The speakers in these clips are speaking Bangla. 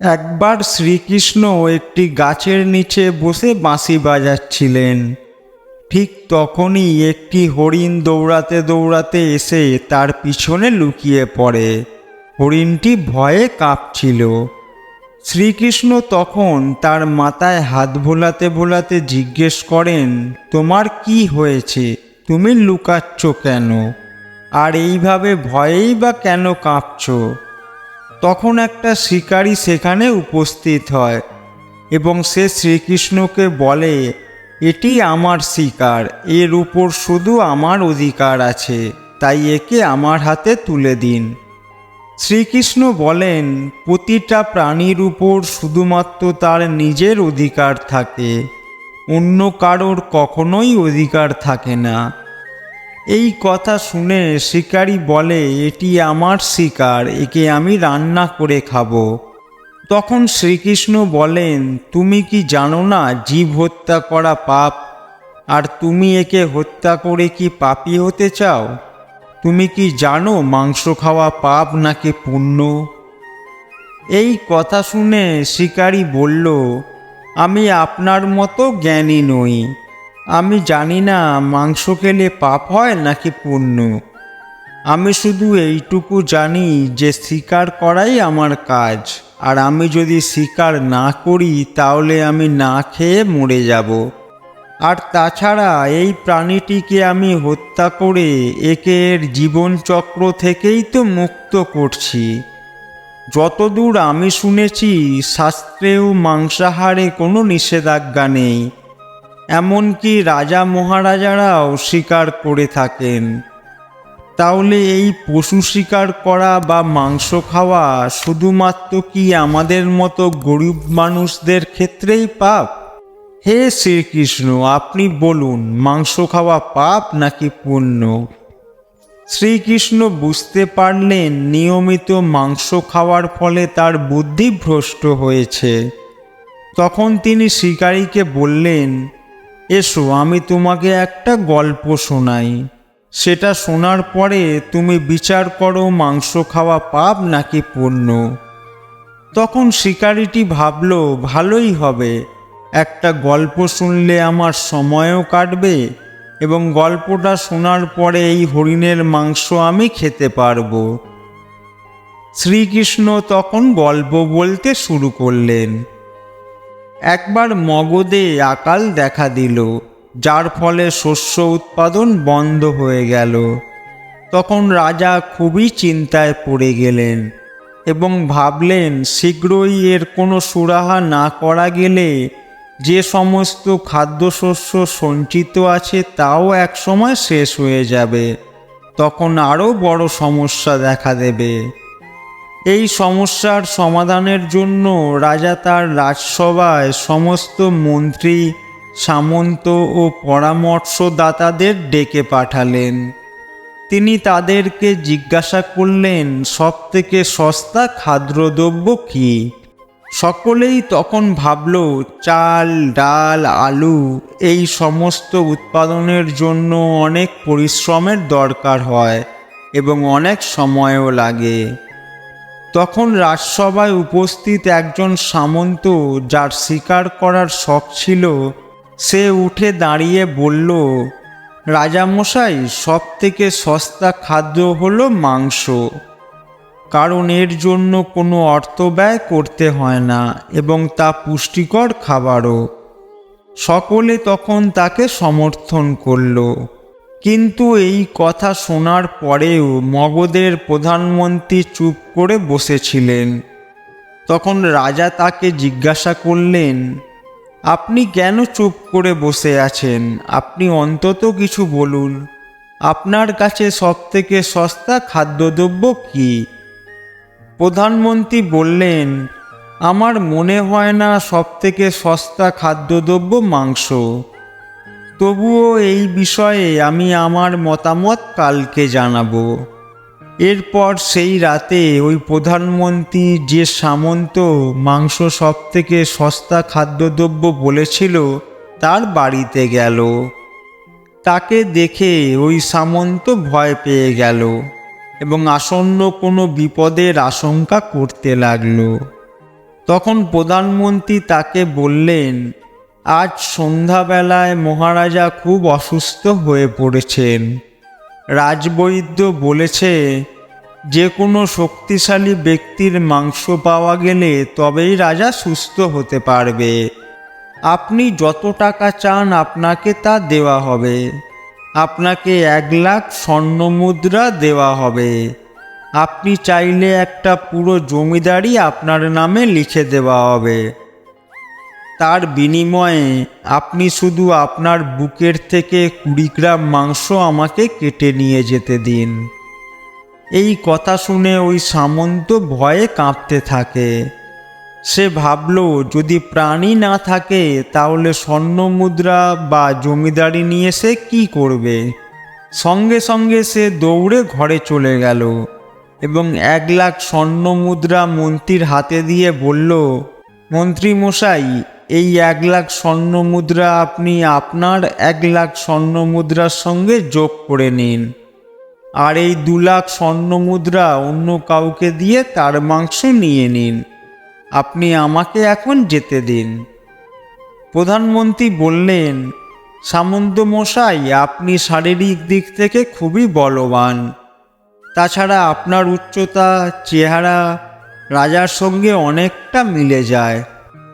একবার শ্রীকৃষ্ণ একটি গাছের নিচে বসে বাঁশি বাজাচ্ছিলেন। ঠিক তখনই একটি হরিণ দৌড়াতে দৌড়াতে এসে তার পিছনে লুকিয়ে পড়ে। হরিণটি ভয়ে কাঁপছিল। শ্রীকৃষ্ণ তখন তার মাথায় হাত ভোলাতে ভোলাতে জিজ্ঞেস করেন, তোমার কি হয়েছে? তুমি লুকাচ্ছ কেন? আর এইভাবে ভয়েই বা কেন কাঁপছ? তখন একটা শিকারী সেখানে উপস্থিত হয় এবং সে শ্রীকৃষ্ণকে বলে, এটি আমার শিকার, এর উপর শুধু আমার অধিকার আছে, তাই একে আমার হাতে তুলে দিন। শ্রীকৃষ্ণ বলেন, প্রতিটা প্রাণীর উপর শুধুমাত্র তার নিজের অধিকার থাকে, অন্য কারোর কখনোই অধিকার থাকে না। এই কথা শুনে শিকারী বলে, এটি আমার শিকার, একে আমি রান্না করে খাবো। তখন শ্রীকৃষ্ণ বলেন, তুমি কি জানো না জীব হত্যা করা পাপ? আর তুমি একে হত্যা করে কি পাপী হতে চাও? তুমি কি জানো মাংস খাওয়া পাপ নাকি পুণ্য? এই কথা শুনে শিকারী বলল, আমি আপনার মতো জ্ঞানী নই, আমি জানি না মাংস খেলে পাপ হয় নাকি পুণ্য। আমি শুধু এইটুকু জানি যে শিকার করাই আমার কাজ, আর আমি যদি শিকার না করি তাহলে আমি না খেয়ে মরে যাব। আর তাছাড়া এই প্রাণীটিকে আমি হত্যা করে একে এর জীবনচক্র থেকেই তো মুক্ত করছি। যতদূর আমি শুনেছি, শাস্ত্রেও মাংসাহারে কোনো নিষেধাজ্ঞা নেই, এমনকি রাজা মহারাজারাও শিকার করে থাকেন। তাহলে এই পশু শিকার করা বা মাংস খাওয়া শুধুমাত্র কি আমাদের মতো গরিব মানুষদের ক্ষেত্রেই পাপ? হে শ্রীকৃষ্ণ, আপনি বলুন, মাংস খাওয়া পাপ নাকি পুণ্য? শ্রীকৃষ্ণ বুঝতে পারলেন নিয়মিত মাংস খাওয়ার ফলে তার বুদ্ধি ভ্রষ্ট হয়েছে। তখন তিনি শিকারীকে বললেন, এসো আমি তোমাকে একটা গল্প শোনাই, সেটা শোনার পরে তুমি বিচার করো মাংস খাওয়া পাপ নাকি পুণ্য। তখন শিকারীটি ভাবল, ভালোই হবে, একটা গল্প শুনলে আমার সময়ও কাটবে এবং গল্পটা শোনার পরে এই হরিণের মাংস আমি খেতে পারবো। শ্রীকৃষ্ণ তখন গল্প বলতে শুরু করলেন। একবার মগধে আকাল দেখা দিল, যার ফলে শস্য উৎপাদন বন্ধ হয়ে গেল। তখন রাজা খুবই চিন্তায় পড়ে গেলেন এবং ভাবলেন, শীঘ্রই এর কোনো সুরাহা না করা গেলে যে সমস্ত খাদ্যশস্য সঞ্চিত আছে তাও একসময় শেষ হয়ে যাবে, তখন আরও বড় সমস্যা দেখা দেবে। এই সমস্যার সমাধানের জন্য রাজা তার রাজসভায় সমস্ত মন্ত্রী, সামন্ত ও পরামর্শদাতাদের ডেকে পাঠালেন। তিনি তাদেরকে জিজ্ঞাসা করলেন, সবথেকে সস্তা খাদ্যদ্রব্য কী? সকলেই তখন ভাবল, চাল, ডাল, আলু, এই সমস্ত উৎপাদনের জন্য অনেক পরিশ্রমের দরকার হয় এবং অনেক সময়ও লাগে। তখন রাজসভায় উপস্থিত একজন সামন্ত, যার শিকার করার শখ ছিল, সে উঠে দাঁড়িয়ে বলল, রাজামশাই, সবথেকে সস্তা খাদ্য হলো মাংস, কারণ এর জন্য কোনো অর্থ ব্যয় করতে হয় না এবং তা পুষ্টিকর খাবারও। সকলে তখন তাকে সমর্থন করল। কিন্তু এই কথা শোনার পরেও মগধের প্রধানমন্ত্রী চুপ করে বসেছিলেন। তখন রাজা তাকে জিজ্ঞাসা করলেন, আপনি কেন চুপ করে বসে আছেন? আপনি অন্তত কিছু বলুন, আপনার কাছে সবথেকে সস্তা খাদ্যদ্রব্য কী? প্রধানমন্ত্রী বললেন, আমার মনে হয় না সবথেকে সস্তা খাদ্যদ্রব্য মাংস। তবুও এই বিষয়ে আমি আমার মতামত কালকে জানাবো। এরপর সেই রাতে ওই প্রধানমন্ত্রী যে সামন্ত মাংস সবথেকে সস্তা খাদ্যদ্রব্য বলেছিল তার বাড়িতে গেল। তাকে দেখে ওই সামন্ত ভয় পেয়ে গেল এবং আসন্ন কোনো বিপদের আশঙ্কা করতে লাগলো। তখন প্রধানমন্ত্রী তাকে বললেন, আজ সন্ধ্যাবেলায় মহারাজা খুব অসুস্থ হয়ে পড়েছেন। রাজবৈদ্য বলেছে যে কোনো শক্তিশালী ব্যক্তির মাংস পাওয়া গেলে তবেই রাজা সুস্থ হতে পারবে। আপনি যত টাকা চান আপনাকে তা দেওয়া হবে। আপনাকে 1,00,000 স্বর্ণমুদ্রা দেওয়া হবে। আপনি চাইলে একটা পুরো জমিদারি আপনার নামে লিখে দেওয়া হবে। তার বিনিময়ে আপনি শুধু আপনার বুকের থেকে 20 গ্রাম মাংস আমাকে কেটে নিয়ে যেতে দিন। এই কথা শুনে ওই সামন্ত ভয়ে কাঁপতে থাকে। সে ভাবল, যদি প্রাণী না থাকে তাহলে স্বর্ণমুদ্রা বা জমিদারি নিয়ে সে কি করবে। সঙ্গে সঙ্গে সে দৌড়ে ঘরে চলে গেল এবং 1,00,000 স্বর্ণমুদ্রা মন্ত্রীর হাতে দিয়ে বলল, মন্ত্রী মশাই, এই 1,00,000 স্বর্ণমুদ্রা আপনি আপনার 1,00,000 স্বর্ণমুদ্রার সঙ্গে যোগ করে নিন, আর এই 2,00,000 স্বর্ণমুদ্রা অন্য কাউকে দিয়ে তার মাংস নিয়ে নিন। আপনি আমাকে এখন যেতে দিন। প্রধানমন্ত্রী বললেন, সামন্ত মশাই, আপনি শারীরিক দিক থেকে খুবই বলবান। তাছাড়া আপনার উচ্চতা, চেহারা রাজার সঙ্গে অনেকটা মিলে যায়।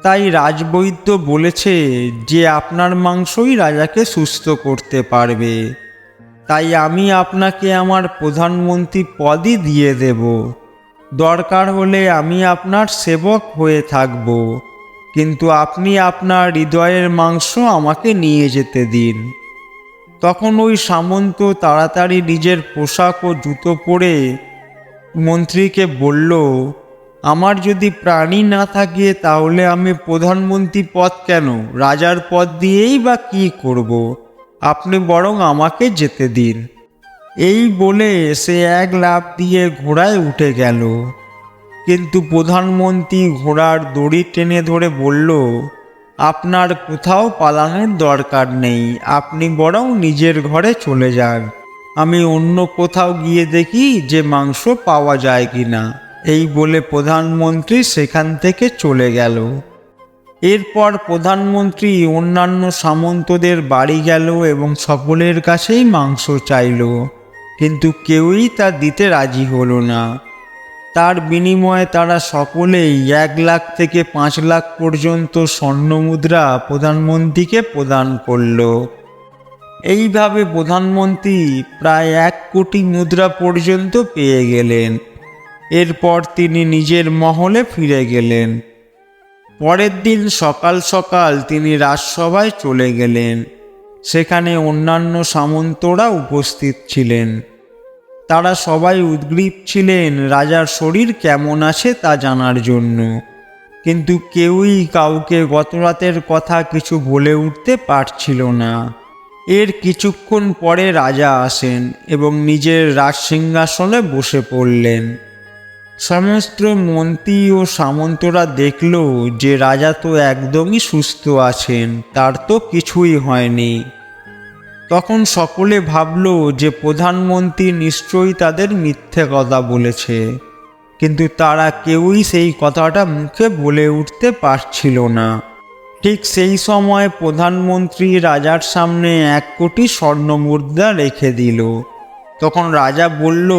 তাই রাজবৈদ্য বলেছে যে আপনার মাংসই রাজাকে সুস্থ করতে পারবে। তাই আমি আপনাকে আমার প্রধানমন্ত্রী পদই দিয়ে দেব। দরকার হলে আমি আপনার সেবক হয়ে থাকব, কিন্তু আপনি আপনার হৃদয়ের মাংস আমাকে নিয়ে যেতে দিন। তখন ওই সামন্ত তাড়াতাড়ি নিজের পোশাক ও জুতো পরে মন্ত্রীকে বলল, আমার যদি প্রাণী না থাকে তাহলে আমি প্রধানমন্ত্রী পদ কেন, রাজার পদ দিয়েই বা কী করব। আপনি বরং আমাকে যেতে দিন। এই বলে সে 1 লাফ দিয়ে ঘোড়ায় উঠে গেল। কিন্তু প্রধানমন্ত্রী ঘোড়ার দড়ি টেনে ধরে বলল, আপনার কোথাও পালানোর দরকার নেই, আপনি বরং নিজের ঘরে চলে যান। আমি অন্য কোথাও গিয়ে দেখি যে মাংস পাওয়া যায় কিনা। এই বলে প্রধানমন্ত্রী সেখান থেকে চলে গেল। এরপর প্রধানমন্ত্রী অন্যান্য সামন্তদের বাড়ি গেল এবং সকলের কাছেই মাংস চাইল, কিন্তু কেউই তা দিতে রাজি হলো না। তার বিনিময়ে তারা সকলেই 1,00,000 থেকে 5,00,000 পর্যন্ত স্বর্ণমুদ্রা প্রধানমন্ত্রীকে প্রদান করল। এইভাবে প্রধানমন্ত্রী প্রায় 1 কোটি মুদ্রা পর্যন্ত পেয়ে গেলেন। এরপর তিনি নিজের মহলে ফিরে গেলেন। পরের দিন সকাল সকাল তিনি রাজসভায় চলে গেলেন। সেখানে অন্যান্য সামন্তরা উপস্থিত ছিলেন। তারা সবাই উদ্গ্রীব ছিলেন রাজার শরীর কেমন আছে তা জানার জন্য, কিন্তু কেউই কাউকে গতরাতের কথা কিছু বলে উঠতে পারছিল না। এর কিছুক্ষণ পরে রাজা আসেন এবং নিজের রাজসিংহাসনে বসে পড়লেন। সমস্ত মন্ত্রী ও সামন্তরা দেখল যে রাজা তো একদমই সুস্থ আছেন, তার তো কিছুই হয়নি। তখন সকলে ভাবল যে প্রধানমন্ত্রী নিশ্চয়ই তাদের মিথ্যে কথা বলেছে, কিন্তু তারা কেউই সেই কথাটা মুখে বলে উঠতে পারছিল না। ঠিক সেই সময় প্রধানমন্ত্রী রাজার সামনে 1 কোটি স্বর্ণমুদ্রা রেখে দিল। তখন রাজা বলল,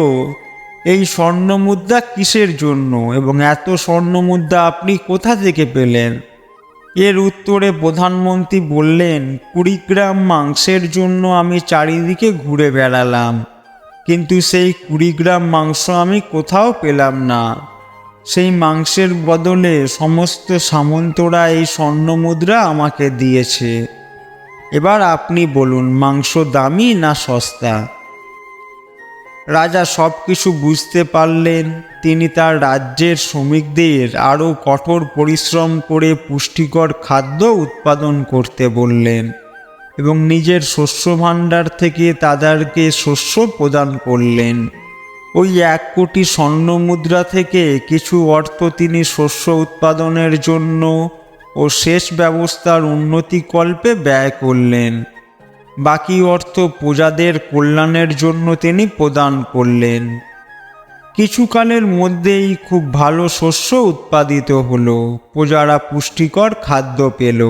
এই স্বর্ণমুদ্রা কিসের জন্য এবং এত স্বর্ণমুদ্রা আপনি কোথা থেকে পেলেন? এর উত্তরে প্রধানমন্ত্রী বললেন, 20 গ্রাম মাংসের জন্য আমি চারিদিকে ঘুরে বেড়ালাম, কিন্তু সেই 20 গ্রাম মাংস আমি কোথাও পেলাম না। সেই মাংসের বদলে সমস্ত সামন্তরা এই স্বর্ণমুদ্রা আমাকে দিয়েছে। এবার আপনি বলুন, মাংস দামি না সস্তা? রাজা সব কিছু বুঝতে পারলেন। তিনি তার রাজ্যের শ্রমিকদের আরও কঠোর পরিশ্রম করে পুষ্টিকর খাদ্য উৎপাদন করতে বললেন এবং নিজের শস্য ভাণ্ডার থেকে তাদেরকে শস্য প্রদান করলেন। ওই 1 কোটি স্বর্ণমুদ্রা থেকে কিছু অর্থ তিনি শস্য উৎপাদনের জন্য ও সেচ ব্যবস্থার উন্নতিকল্পে ব্যয় করলেন। বাকি অর্থ প্রজাদের কল্যাণের জন্য তিনি প্রদান করলেন। কিছুকালের মধ্যেই খুব ভালো শস্য উৎপাদিত হলো, প্রজারা পুষ্টিকর খাদ্য পেল।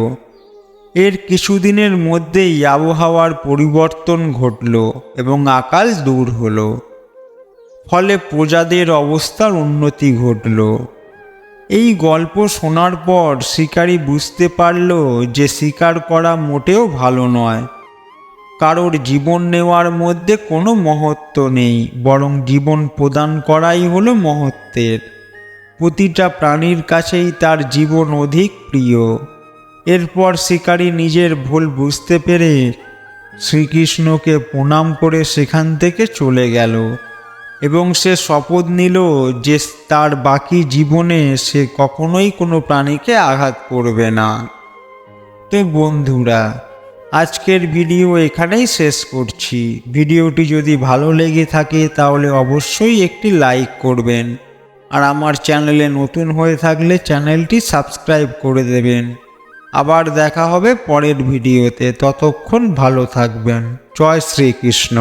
এর কিছুদিনের মধ্যেই আবহাওয়ার পরিবর্তন ঘটল এবং আকাল দূর হলো। ফলে প্রজাদের অবস্থার উন্নতি ঘটল। এই গল্প শোনার পর শিকারী বুঝতে পারল যে শিকার করা মোটেও ভালো নয়। কারোর জীবন নেওয়ার মধ্যে কোনো মহত্ব নেই, বরং জীবন প্রদান করাই হলো মহত্বের। প্রতিটা প্রাণীর কাছেই তার জীবন অধিক প্রিয়। এরপর শিকারী নিজের ভুল বুঝতে পেরে শ্রীকৃষ্ণকে প্রণাম করে সেখান থেকে চলে গেল এবং সে শপথ নিল যে তার বাকি জীবনে সে কখনোই কোনো প্রাণীকে আঘাত করবে না। তো বন্ধুরা, আজকের ভিডিও এখানেই শেষ করছি। ভিডিওটি যদি ভালো লেগে থাকে তাহলে অবশ্যই একটি লাইক করবেন, আর আমার চ্যানেলে নতুন হয়ে থাকলে চ্যানেলটি সাবস্ক্রাইব করে দেবেন। আবার দেখা হবে পরের ভিডিওতে। ততক্ষণ ভালো থাকবেন। জয় শ্রীকৃষ্ণ।